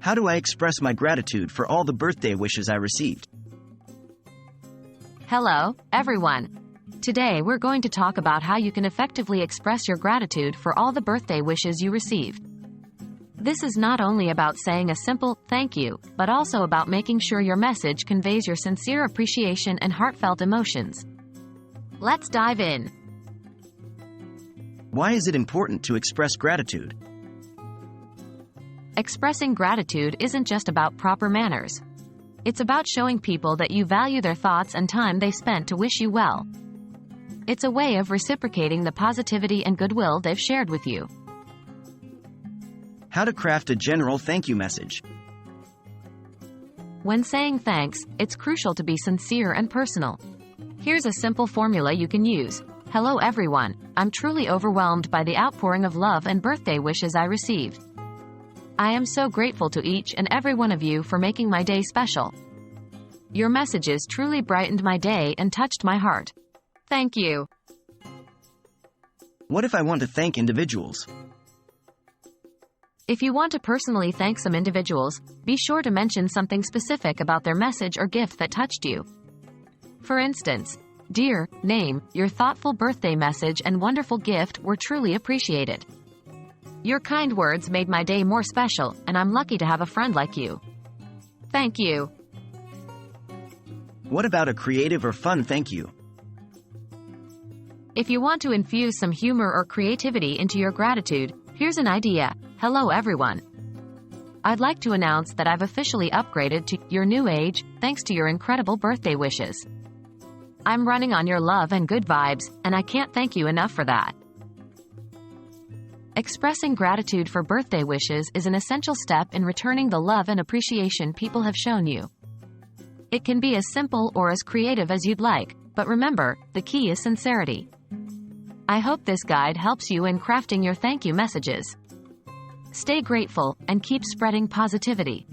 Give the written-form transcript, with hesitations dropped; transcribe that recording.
How do I express my gratitude for all the birthday wishes I received? Hello, everyone. Today we're going to talk about how you can effectively express your gratitude for all the birthday wishes you received. This is not only about saying a simple thank you, but also about making sure your message conveys your sincere appreciation and heartfelt emotions. Let's dive in. Why is it important to express gratitude? Expressing gratitude isn't just about proper manners. It's about showing people that you value their thoughts and time they spent to wish you well. It's a way of reciprocating the positivity and goodwill they've shared with you. How to craft a general thank you message. When saying thanks, it's crucial to be sincere and personal. Here's a simple formula you can use. Hello everyone, I'm truly overwhelmed by the outpouring of love and birthday wishes I received. I am so grateful to each and every one of you for making my day special. Your messages truly brightened my day and touched my heart. Thank you. What if I want to thank individuals? If you want to personally thank some individuals, be sure to mention something specific about their message or gift that touched you. For instance, dear name, your thoughtful birthday message and wonderful gift were truly appreciated. Your kind words made my day more special, and I'm lucky to have a friend like you. Thank you. What about a creative or fun thank you? If you want to infuse some humor or creativity into your gratitude, here's an idea. Hello everyone. I'd like to announce that I've officially upgraded to your new age, thanks to your incredible birthday wishes. I'm running on your love and good vibes, and I can't thank you enough for that. Expressing gratitude for birthday wishes is an essential step in returning the love and appreciation people have shown you. It can be as simple or as creative as you'd like, but remember, the key is sincerity. I hope this guide helps you in crafting your thank you messages. Stay grateful and keep spreading positivity.